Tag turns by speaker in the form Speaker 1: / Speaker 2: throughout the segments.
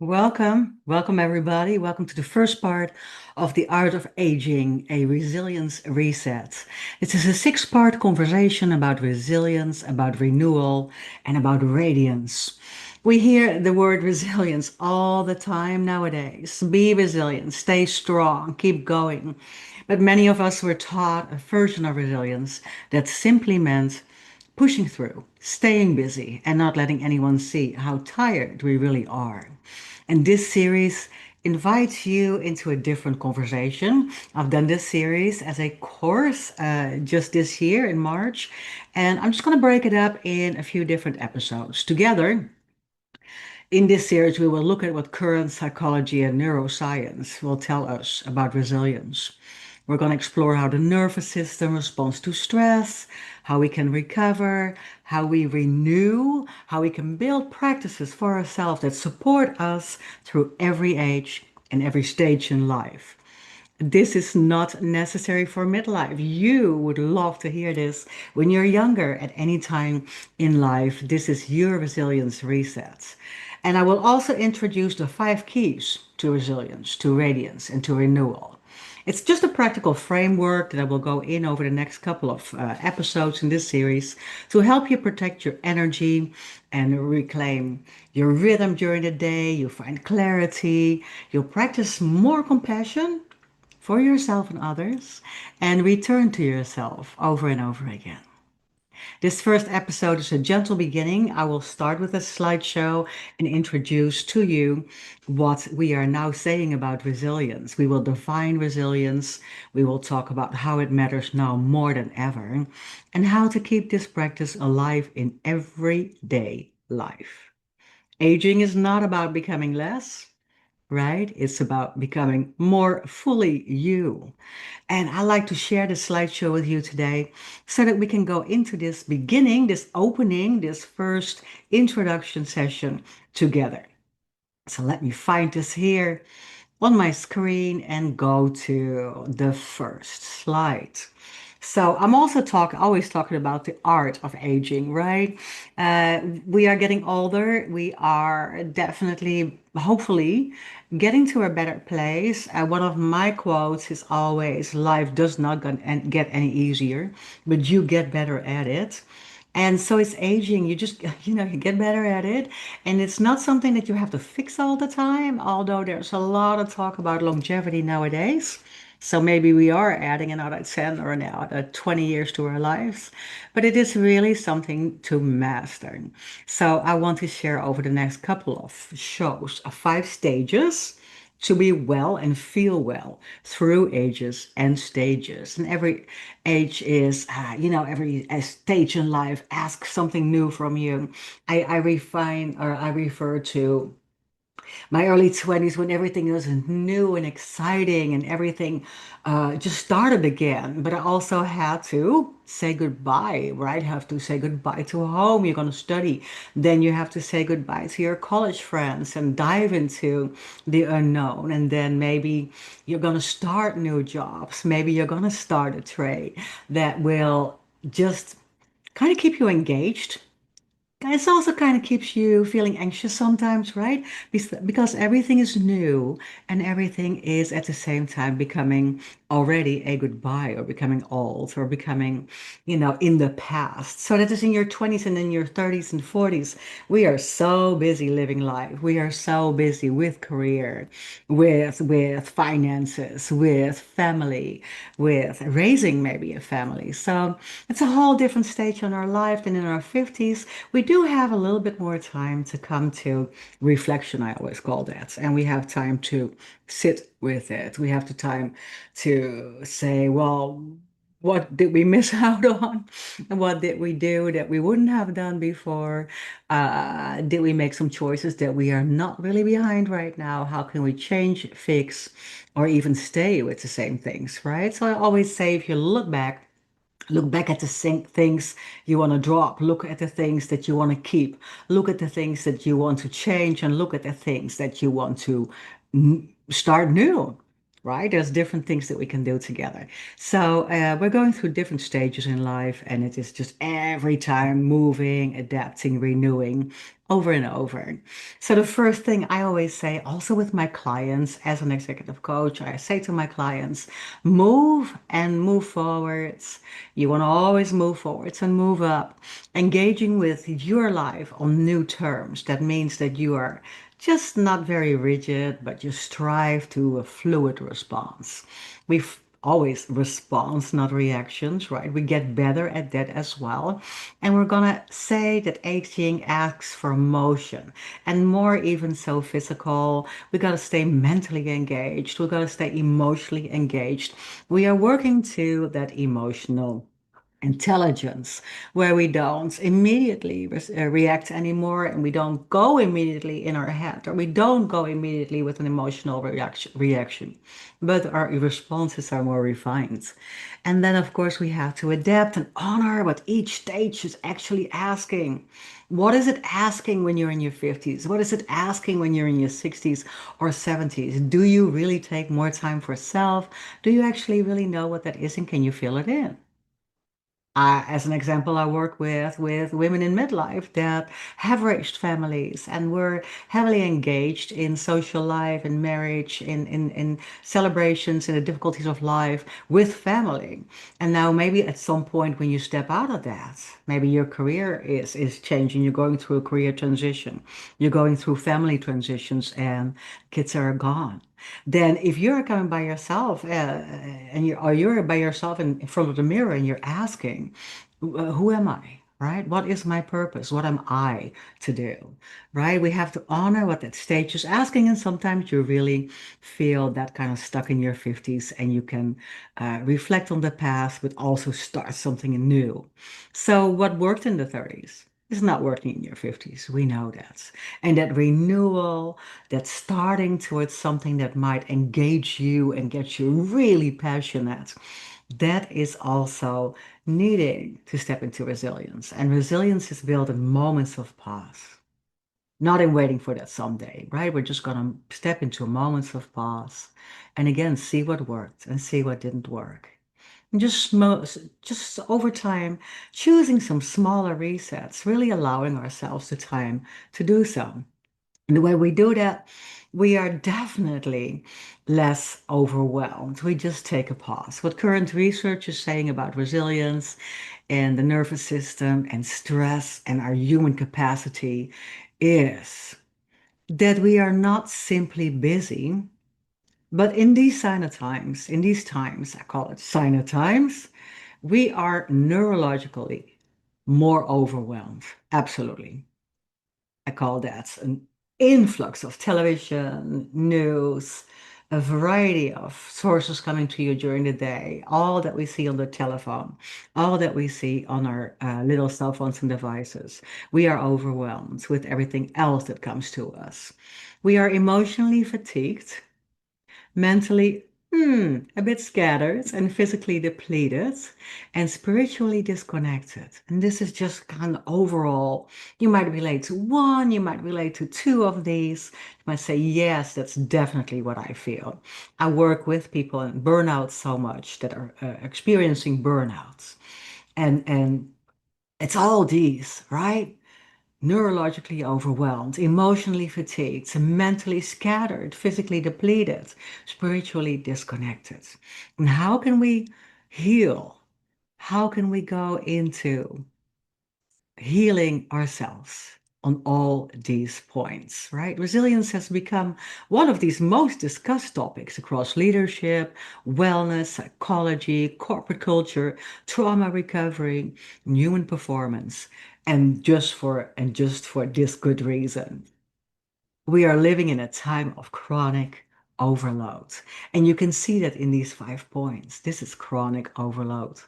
Speaker 1: Welcome everybody. Welcome to the first part of The Art of Aging, a Resilience Reset. This is a six-part conversation about resilience, about renewal, and about radiance. We hear the word resilience all the time nowadays. Be resilient, stay strong, keep going. But many of us were taught a version of resilience that simply meant pushing through, staying busy, and not letting anyone see how tired we really are. And this series invites you into a different conversation. I've done this series as a course just this year in March, and I'm just going to break it up in a few different episodes. Together, in this series, we will look at what current psychology and neuroscience will tell us about resilience. We're going to explore how the nervous system responds to stress, how we can recover, how we renew, how we can build practices for ourselves that support us through every age and every stage in life. This is not necessary for midlife. You would love to hear this when you're younger at any time in life. This is your resilience reset. And I will also introduce the five keys to resilience, to radiance, and to renewal. It's just a practical framework that I will go in over the next couple of episodes in this series to help you protect your energy and reclaim your rhythm during the day. You'll find clarity. You'll practice more compassion for yourself and others and return to yourself over and over again. This first episode is a gentle beginning. I will start with a slideshow and introduce to you what we are now saying about resilience. We will define resilience. We will talk about how it matters now more than ever and how to keep this practice alive in everyday life. Aging is not about becoming less, right? It's about becoming more fully you. And I like to share this slideshow with you today so that we can go into this beginning, this opening, this first introduction session together. So let me find this here on my screen and go to the first slide. So I'm also always talking about the art of aging, right? We are getting older. We are definitely, hopefully, getting to a better place. One of my quotes is always, life does not get any easier, but you get better at it. And so it's aging. You just, you get better at it. And it's not something that you have to fix all the time, although there's a lot of talk about longevity nowadays. So maybe we are adding another 10 or another 20 years to our lives, but it is really something to master. So I want to share over the next couple of shows five stages to be well and feel well through ages and stages. And every age is, every stage in life asks something new from you. I refine or I refer to my early 20s when everything was new and exciting and everything just started again. But I also had to say goodbye, right? Have to say goodbye to home. You're going to study. Then you have to say goodbye to your college friends and dive into the unknown. And then maybe you're going to start new jobs. Maybe you're going to start a trade that will just kind of keep you engaged. It also kind of keeps you feeling anxious sometimes, right? Because everything is new and everything is at the same time becoming already a goodbye or becoming old or becoming, in the past. So that is in your 20s and in your 30s and 40s. We are so busy living life. We are so busy with career, with finances, with family, with raising maybe a family. So it's a whole different stage in our life than in our 50s. We do have a little bit more time to come to reflection, I always call that. And we have time to sit with it. We have the time to say, well, what did we miss out on? And what did we do that we wouldn't have done before? Did we make some choices that we are not really behind right now? How can we change, fix, or even stay with the same things, right? So I always say, if you look back at the things you want to drop. Look at the things that you want to keep. Look at the things that you want to change and look at the things that you want to start new, right? There's different things that we can do together. So we're going through different stages in life and it is just every time moving, adapting, renewing. over and over. So the first thing I always say, also with my clients as an executive coach, I say to my clients, move and move forwards. You want to always move forwards and move up, engaging with your life on new terms. That means that you are just not very rigid, but you strive to a fluid response. We've always response, not reactions, right? We get better at that as well. And we're gonna say that aging asks for motion and more even so physical. We gotta stay mentally engaged. We gotta stay emotionally engaged. We are working to that emotional intelligence where we don't immediately react anymore and we don't go immediately in our head or we don't go immediately with an emotional reaction, but our responses are more refined. And then of course we have to adapt and honor what each stage is actually asking. What is it asking when you're in your 50s? What is it asking when you're in your 60s or 70s? Do you really take more time for self? Do you actually really know what that is and can you feel it in? As an example, I work with women in midlife that have raised families and were heavily engaged in social life and marriage, in celebrations, in the difficulties of life with family. And now maybe at some point when you step out of that, maybe your career is changing. You're going through a career transition. You're going through family transitions and kids are gone. Then if you're coming by yourself and you're by yourself in front of the mirror and you're asking, who am I? Right? What is my purpose? What am I to do? Right? We have to honor what that stage is asking. And sometimes you really feel that kind of stuck in your 50s and you can reflect on the past, but also start something new. So what worked in the 30s is not working in your 50s. We know that. And that renewal, that starting towards something that might engage you and get you really passionate, that is also needing to step into resilience. And resilience is built in moments of pause, not in waiting for that someday, right? We're just going to step into moments of pause and again, see what worked and see what didn't work. And just over time, choosing some smaller resets, really allowing ourselves the time to do so. And the way we do that, we are definitely less overwhelmed. We just take a pause. What current research is saying about resilience and the nervous system and stress and our human capacity is that we are not simply busy, but in these sign of times, in these times, I call it sign of times, we are neurologically more overwhelmed. Absolutely. I call that an influx of television, news, a variety of sources coming to you during the day, all that we see on the telephone, all that we see on our little cell phones and devices. We are overwhelmed with everything else that comes to us. We are emotionally fatigued, mentally, a bit scattered and physically depleted and spiritually disconnected. And this is just kind of overall. You might relate to one, you might relate to two of these. You might say, yes, that's definitely what I feel. I work with people in burnout so much that are experiencing burnouts. And it's all these, right? Neurologically overwhelmed, emotionally fatigued, mentally scattered, physically depleted, spiritually disconnected. And how can we heal? How can we go into healing ourselves on all these points, right? Resilience has become one of these most discussed topics across leadership, wellness, psychology, corporate culture, trauma recovery, and human performance. And just for this good reason. We are living in a time of chronic overload. And you can see that in these 5 points. This is chronic overload.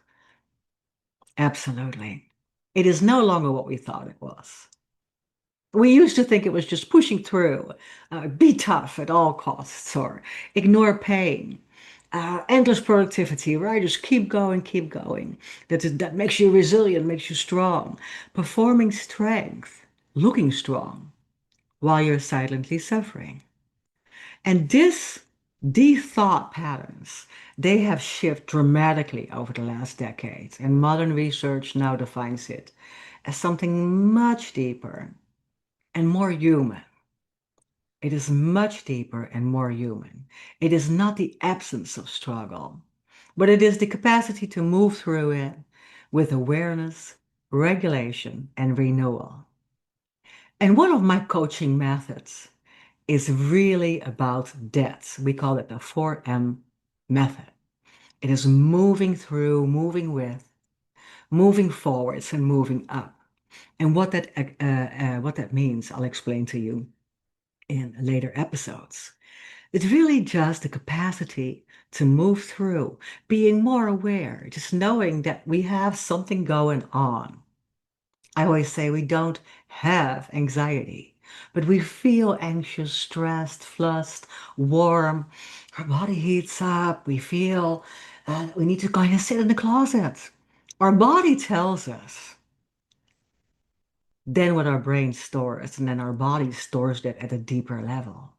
Speaker 1: Absolutely. It is no longer what we thought it was. We used to think it was just pushing through, be tough at all costs, or ignore pain, endless productivity, right? Just keep going, keep going. That makes you resilient, makes you strong. Performing strength, looking strong, while you're silently suffering. And these thought patterns, they have shifted dramatically over the last decade, and modern research now defines it as something much deeper and more human. It is much deeper and more human. It is not the absence of struggle, but it is the capacity to move through it with awareness, regulation, and renewal. And one of my coaching methods is really about that. We call it the 4M method. It is moving through, moving with, moving forwards, and moving up. And what that means, I'll explain to you in later episodes. It's really just the capacity to move through, being more aware, just knowing that we have something going on. I always say we don't have anxiety, but we feel anxious, stressed, flushed, warm. Our body heats up. We feel we need to kind of sit in the closet. Our body tells us. Then what our brain stores, and then our body stores that at a deeper level.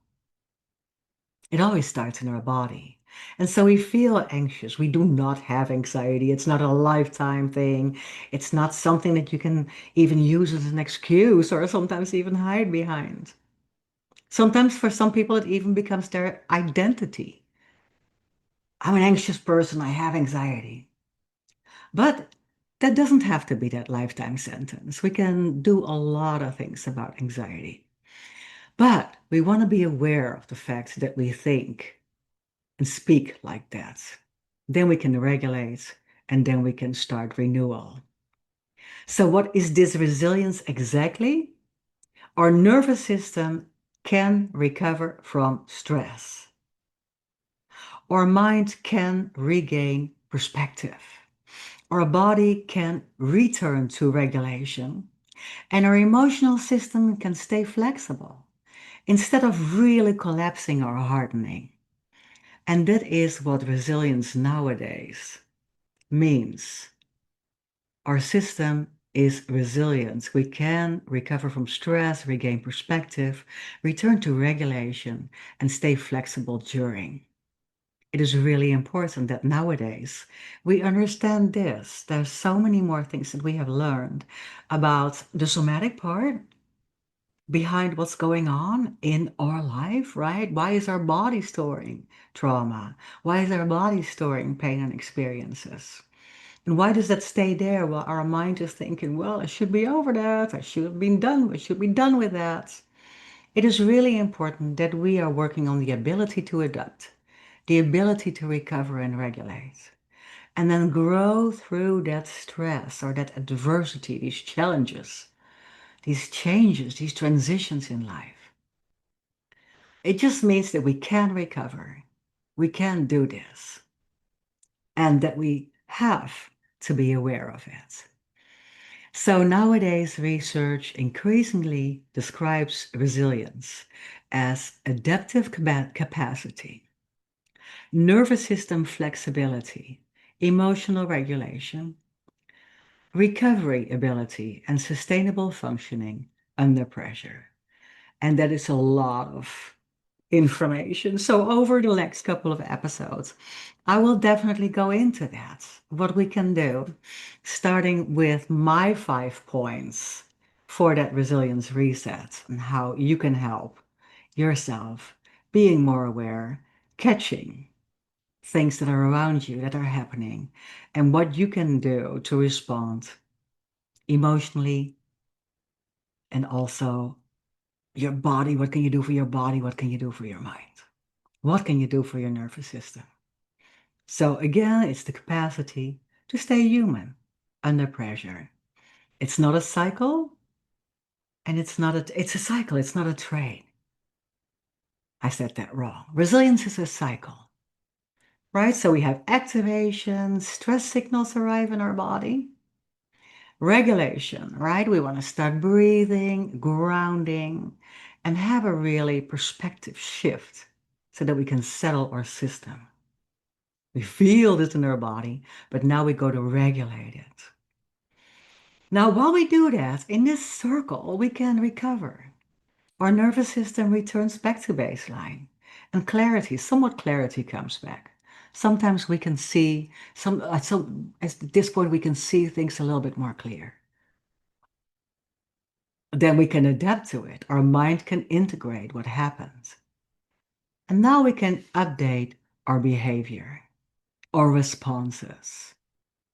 Speaker 1: It always starts in our body. And so we feel anxious. We do not have anxiety. It's not a lifetime thing. It's not something that you can even use as an excuse or sometimes even hide behind. Sometimes for some people, it even becomes their identity. I'm an anxious person. I have anxiety. But that doesn't have to be that lifetime sentence. We can do a lot of things about anxiety. But we want to be aware of the fact that we think and speak like that. Then we can regulate and then we can start renewal. So, what is this resilience exactly? Our nervous system can recover from stress. Our mind can regain perspective. Our body can return to regulation. And our emotional system can stay flexible instead of really collapsing or hardening. And that is what resilience nowadays means. Our system is resilient. We can recover from stress, regain perspective, return to regulation, and stay flexible during. It is really important that nowadays we understand this. There's so many more things that we have learned about the somatic part behind what's going on in our life, right? Why is our body storing trauma? Why is our body storing pain and experiences? And why does that stay there while our mind is thinking, well, I should be over that. I should be done with that. It is really important that we are working on the ability to adapt, the ability to recover and regulate, and then grow through that stress or that adversity, these challenges, these changes, these transitions in life. It just means that we can recover. We can do this, and that we have to be aware of it. So nowadays, research increasingly describes resilience as adaptive capacity, nervous system flexibility, emotional regulation, recovery ability, and sustainable functioning under pressure. And that is a lot of information. So over the next couple of episodes, I will definitely go into that, what we can do, starting with my 5 points for that resilience reset and how you can help yourself being more aware, catching things that are around you that are happening, and what you can do to respond emotionally and also your body. What can you do for your body? What can you do for your mind? What can you do for your nervous system? So again, it's the capacity to stay human under pressure. It's not a cycle, and it's a cycle, it's not a train. I said that wrong. Resilience is a cycle, right? So we have activation, stress signals arrive in our body. Regulation, right? We want to start breathing, grounding, and have a really perspective shift so that we can settle our system. We feel this in our body, but now we go to regulate it. Now, while we do that, in this circle, we can recover. Our nervous system returns back to baseline, and clarity, somewhat clarity comes back. Sometimes we can see at this point we can see things a little bit more clear. Then we can adapt to it. Our mind can integrate what happens. And now we can update our behavior, our responses.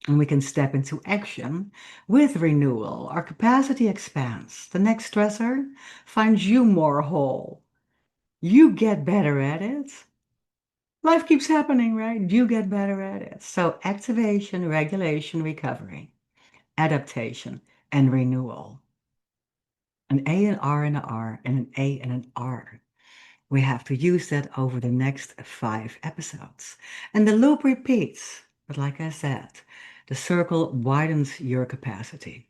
Speaker 1: And we can step into action with renewal. Our capacity expands. The next stressor finds you more whole. You get better at it. Life keeps happening, right? You get better at it. So activation, regulation, recovery, adaptation, and renewal. An A, an R, and an R, and an A and an R. We have to use that over the next 5 episodes. And the loop repeats. But like I said, the circle widens your capacity.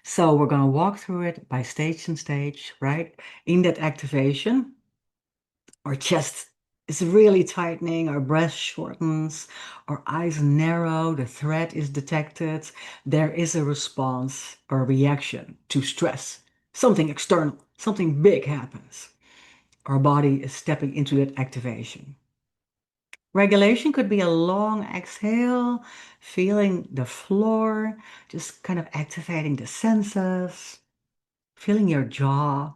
Speaker 1: So we're going to walk through it by stage and stage, right? In that activation, our chest is really tightening, our breath shortens, our eyes narrow, the threat is detected. There is a response or reaction to stress. Something external, something big happens. Our body is stepping into that activation. Regulation could be a long exhale, feeling the floor, just kind of activating the senses, feeling your jaw,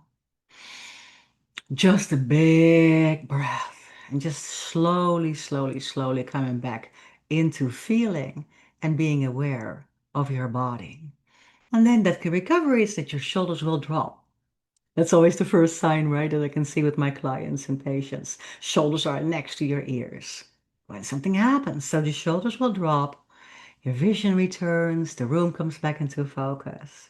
Speaker 1: just a big breath, and just slowly, slowly, slowly coming back into feeling and being aware of your body. And then that recovery is that your shoulders will drop. That's always the first sign, right, that I can see with my clients and patients. Shoulders are next to your ears. When something happens, so the shoulders will drop, your vision returns, the room comes back into focus.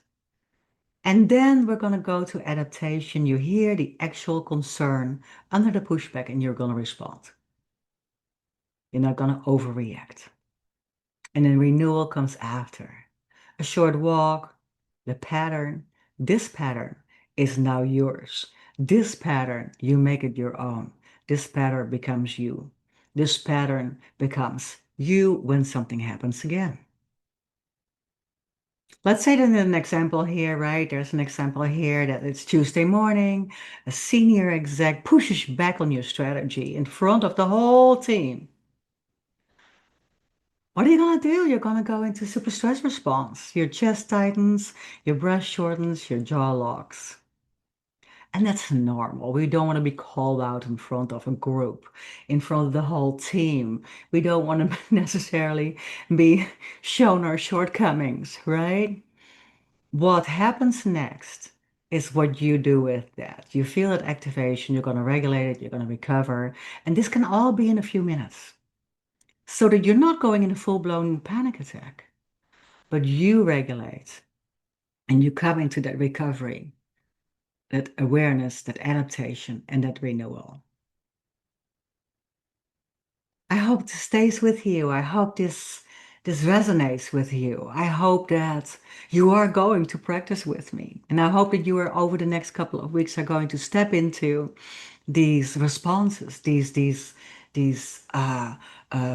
Speaker 1: And then we're going to go to adaptation. You hear the actual concern under the pushback and you're going to respond. You're not going to overreact. And then renewal comes after. A short walk, the pattern. This pattern is now yours. This pattern, you make it your own. This pattern becomes you. This pattern becomes you when something happens again. Let's say that in an example here, right? There's an example here that it's Tuesday morning. A senior exec pushes back on your strategy in front of the whole team. What are you gonna do? You're gonna go into super stress response. Your chest tightens, your breath shortens, your jaw locks. And that's normal. We don't want to be called out in front of a group, in front of the whole team. We don't want to necessarily be shown our shortcomings, right? What happens next is what you do with that. You feel that activation, you're going to regulate it, you're going to recover, and this can all be in a few minutes. So that you're not going in a full-blown panic attack, but you regulate and you come into that recovery, that awareness, that adaptation, and that renewal. I hope this stays with you. I hope this resonates with you. I hope that you are going to practice with me. And I hope that you are over the next couple of weeks are going to step into these responses, these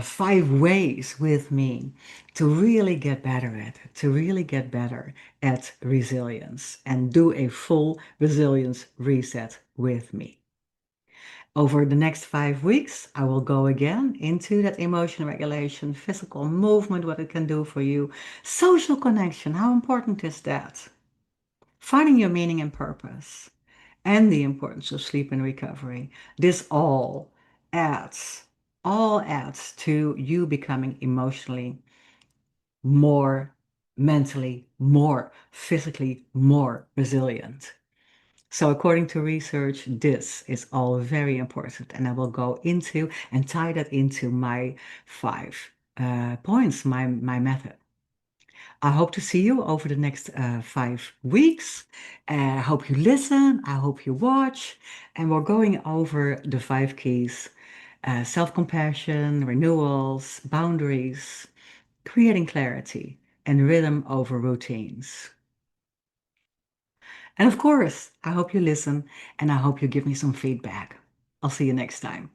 Speaker 1: 5 ways with me to really get better at it, to really get better at resilience and do a full resilience reset with me. Over the next 5 weeks, I will go again into that emotion regulation, physical movement, what it can do for you, social connection, how important is that? Finding your meaning and purpose, and the importance of sleep and recovery. This adds, all adds to you becoming emotionally more, mentally more, physically more resilient. So according to research, this is all very important, and I will go into and tie that into my 5 points, my method. I hope to see you over the next 5 weeks. I hope you listen. I hope you watch. And we're going over the 5 keys, self-compassion, renewals, boundaries, creating clarity, and rhythm over routines. And of course, I hope you listen and I hope you give me some feedback. I'll see you next time.